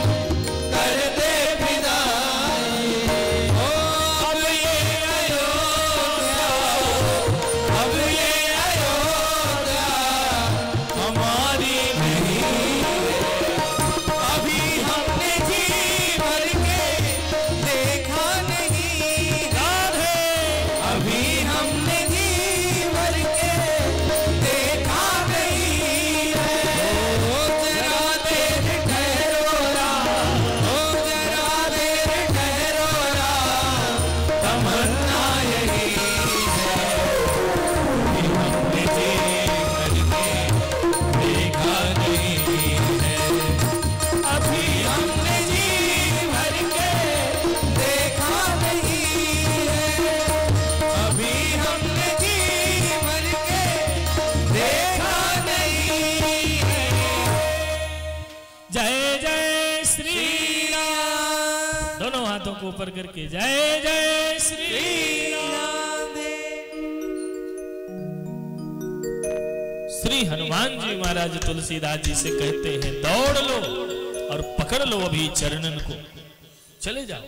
कर दे विदाई। ओ अब ये अयोध्या, अब ये अयोध्या हमारी नहीं। अभी हमने जी भर के देखा नहीं राधे, अभी हमने जी भर के देखा नहीं है। ओ जरा देर ठहरो राम, ओ जरा देर ठहरो राम, तमन्ना यही है। अभी हमने जी भर के देखा नहीं है, अभी हमने जी भर के देखा नहीं है, अभी हमने जी भर के देखा नहीं है। जय जय श्री राम। दोनों हाथों को ऊपर करके जय जय श्री राम। श्री हनुमान जी महाराज तुलसीदास जी से कहते हैं दौड़ लो और पकड़ लो अभी चरणन को, चले जाओ।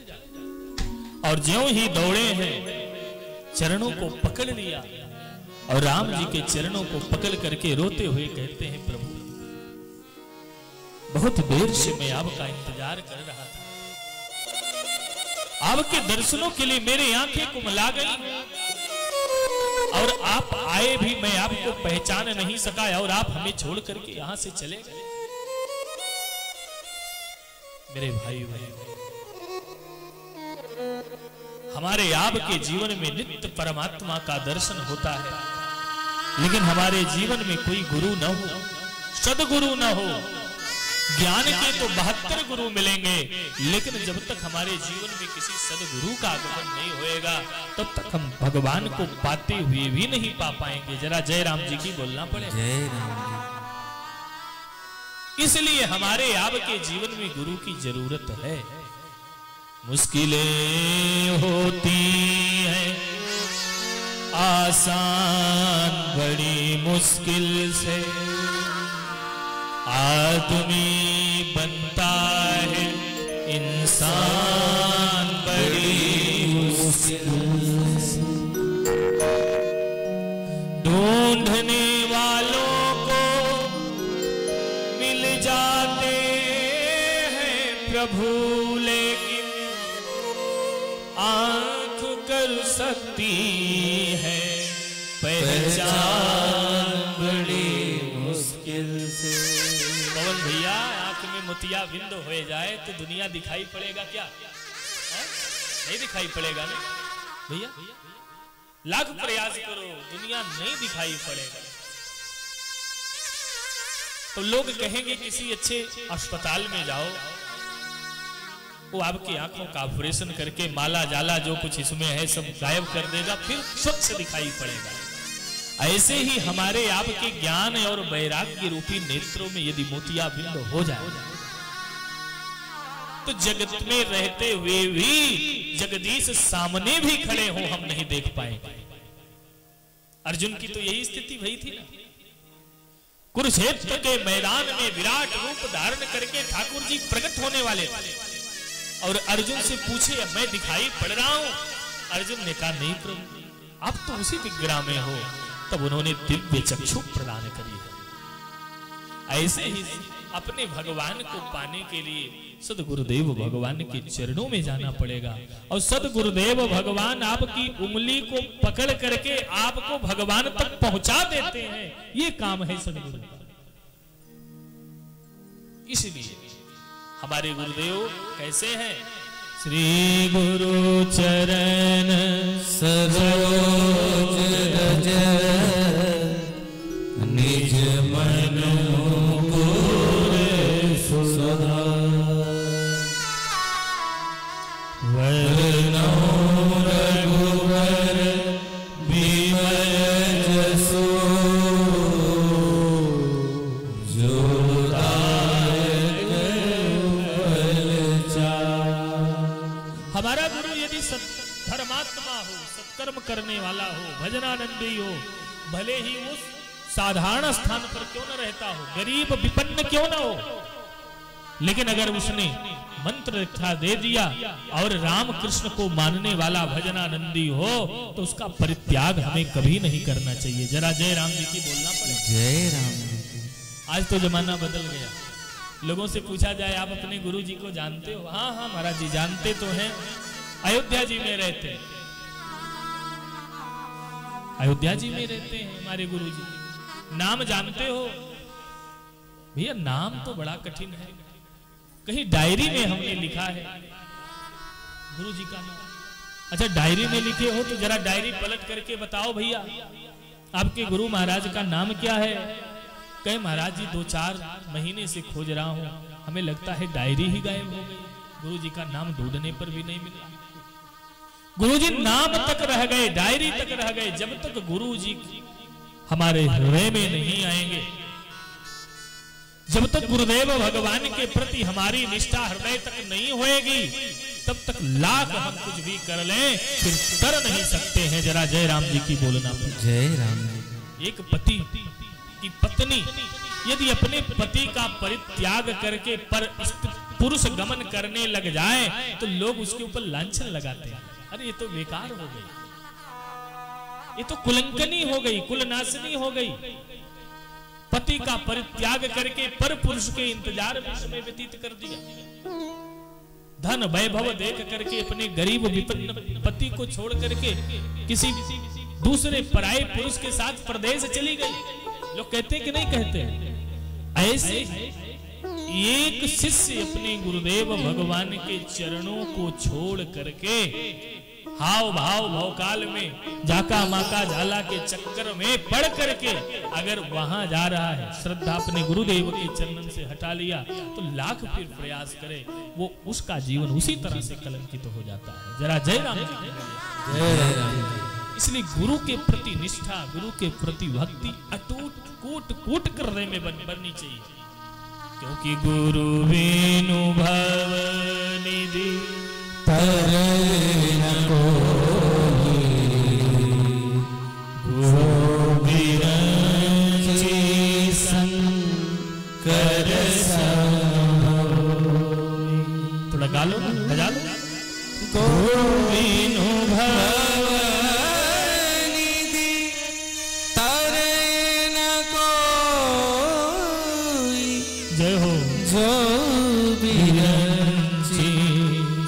और ज्यों ही दौड़े हैं चरणों को पकड़ लिया और राम जी के चरणों को पकड़ करके रोते हुए कहते हैं प्रभु बहुत देर से मैं आपका इंतजार कर रहा था, आपके दर्शनों के लिए मेरी आंखें कुमला गई और आप आए भी मैं आपको पहचान नहीं सका और आप हमें छोड़ करके यहां से चले गए। मेरे भाई हमारे आपके जीवन में नित्य परमात्मा का दर्शन होता है, लेकिन हमारे जीवन में कोई गुरु न हो, सदगुरु न हो। ज्ञान के तो 72 गुरु मिलेंगे, लेकिन जब तक हमारे जीवन में किसी सदगुरु का आगमन नहीं होएगा तब तक हम भगवान को पाते हुए भी नहीं पा पाएंगे। जरा जय राम जी की बोलना पड़े। जय राम जी। इसलिए हमारे आपके जीवन में गुरु की जरूरत है। मुश्किलें होती हैं आसान बड़ी मुश्किल से, आदमी बनता है इंसान बड़ी मुश्किल से। ढूंढने वालों को मिल जाते हैं प्रभु, लेकिन आंख कर सकती है पहचान बड़ी मुश्किल से। पवन भैया आंख में मोतिया बिंद हो जाए तो दुनिया दिखाई पड़ेगा क्या? नहीं दिखाई पड़ेगा ना भैया, लाख प्रयास करो दुनिया नहीं दिखाई पड़ेगा। तो लोग कहेंगे किसी अच्छे अस्पताल में जाओ, वो आपकी आंखों का ऑपरेशन करके माला जाला जो कुछ इसमें है सब गायब कर देगा, फिर स्वच्छ दिखाई पड़ेगा। ऐसे ही हमारे आपके ज्ञान और वैराग्य रूपी नेत्रों में यदि मोतियाबिंद हो जाए तो जगत में रहते हुए भी जगदीश सामने भी खड़े हो हम नहीं देख पाएंगे। अर्जुन की तो यही स्थिति हुई थी ना। कुरुक्षेत्र के मैदान में विराट रूप धारण करके ठाकुर जी प्रकट होने वाले थे और अर्जुन से पूछे मैं दिखाई पड़ रहा हूं? अर्जुन ने कहा नहीं प्रभु, आप तो उसी विग्रह में हो। तब उन्होंने दिव्य चक्षु प्रदान करी है। ऐसे ही अपने भगवान को पाने के लिए सदगुरुदेव भगवान के चरणों में जाना पड़ेगा और सदगुरुदेव भगवान आपकी उंगली को पकड़ करके आपको भगवान तक पहुंचा देते हैं। ये काम है सदगुरु का। इसलिए हमारे गुरुदेव कैसे हैं? श्री गुरु चरण सरोज रज निज मन मुकुर सुधा, वरनो रघुवर विमल जसो, जो दायक फल चार। हमारा गुरु यदि धर्मात्मा हो, सत्कर्म करने वाला हो, भजनानंदी हो, भले ही उस साधारण स्थान पर क्यों न रहता हो, गरीब विपन्न क्यों न हो, लेकिन अगर उसने मंत्र दीक्षा दे दिया और राम कृष्ण को मानने वाला भजनानंदी हो तो उसका परित्याग हमें कभी नहीं करना चाहिए। जरा जय राम जी की बोलना पड़ेगा। जय राम जी। आज तो जमाना बदल गया। लोगों से पूछा जाए आप अपने गुरु जी को जानते हो? हाँ हाँ महाराज जी जानते तो हैं, अयोध्या जी में रहते हैं, अयोध्या जी में रहते हैं हमारे गुरु जी। नाम जानते हो? भैया नाम तो बड़ा कठिन है, कहीं डायरी में हमने लिखा है गुरु जी का नाम। अच्छा डायरी में लिखे हो तो जरा डायरी पलट करके बताओ भैया आपके गुरु महाराज का नाम क्या है? कहे महाराज जी 2-4 महीने से खोज रहा हूं, हमें लगता है डायरी ही गायब हो गई, गुरु जी का नाम ढूंढने पर भी नहीं मिला। गुरु जी नाम तक रह गए, डायरी तक रह गए। जब तक गुरु जी हमारे हृदय में नहीं आएंगे, जब तक गुरुदेव भगवान के प्रति हमारी निष्ठा हृदय तक नहीं होएगी, तब तक लाख हम कुछ भी कर लें फिर कर नहीं सकते हैं। जरा जय राम जी की बोलना। जय राम जी। एक पति की पत्नी यदि अपने पति का परित्याग करके पर पुरुष गमन करने लग जाए तो लोग उसके ऊपर लांछन लगाते हैं, अरे ये तो बेकार हो गई, ये तो कुलंकनी हो गई, कुलनाशनी हो गई। पति का परित्याग करके पर पुरुष के इंतजार में समय व्यतीत कर दिया। धन वैभव देख करके अपने गरीब विपन्न पति को छोड़ करके किसी दूसरे पराये पुरुष के साथ परदेश चली गई। लोग कहते हैं कि नहीं कहते? ऐसे एक शिष्य अपने गुरुदेव भगवान के चरणों को छोड़ करके हाव भाव भवकाल में जाका माका झाला के चक्कर में पड़ करके अगर वहां जा रहा है, श्रद्धा अपने गुरुदेव के चरणन से हटा लिया तो लाख फिर प्रयास करे, वो उसका जीवन उसी तरह से कलंकित हो जाता है। जरा जय राम जी। जय राम जी। इसलिए गुरु के प्रति निष्ठा, गुरु के प्रति भक्ति अटूट कूट कूट करने में बननी चाहिए, क्योंकि गुरु वेणु भव निधि तरन कोई, गुरु विरंची शंकर समोई। थोड़ा गा लो, बजा लो। गुरु वेणु भव निधि तरन कोई, जय हो। जो विरंची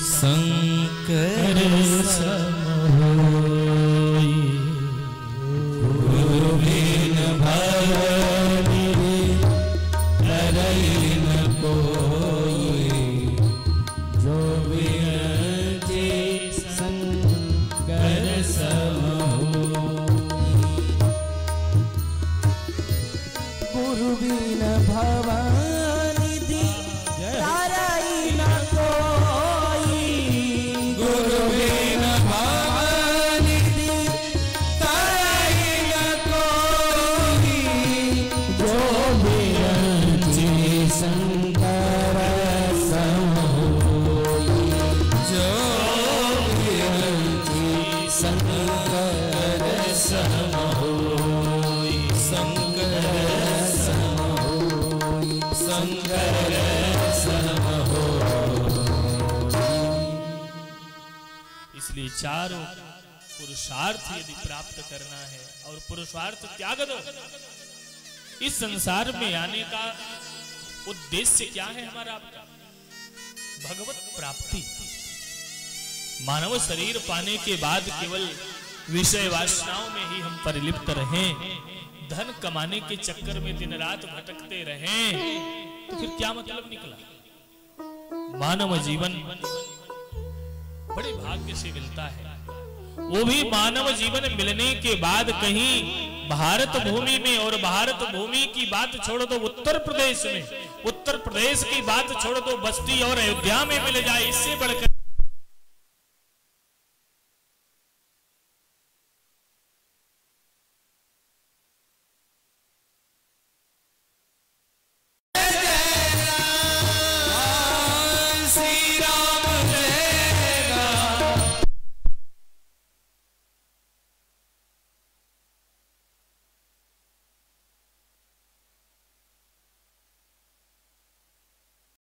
शंकर समोई। गुरु बिन भव निधि तरई न कोई, जो विरंची शंकर समोई। गुरु बिन भव निधि तरई न कोई, गुरु बिन भव निधि तरई न कोई, जो विरंची शंकर समोई। जो विरंची शंकर समोई, शंकर समोई, शंकर समोई। इसलिए चारों पुरुषार्थ यदि प्राप्त करना है और पुरुषार्थ त्याग दो, इस संसार में आने का उद्देश्य क्या है हमारा? आपका भगवत प्राप्ति। मानव शरीर पाने के बाद केवल विषय वासनाओं में ही हम परिलिप्त रहें, धन कमाने के चक्कर में दिन रात भटकते रहें, तो फिर क्या मतलब निकला? मानव जीवन बड़े भाग्य से मिलता है, वो भी मानव जीवन मिलने के बाद कहीं भारत भूमि में, और भारत भूमि की बात छोड़ दो उत्तर प्रदेश में, उत्तर प्रदेश की बात छोड़ दो बस्ती और अयोध्या में मिल जाए, इससे बढ़कर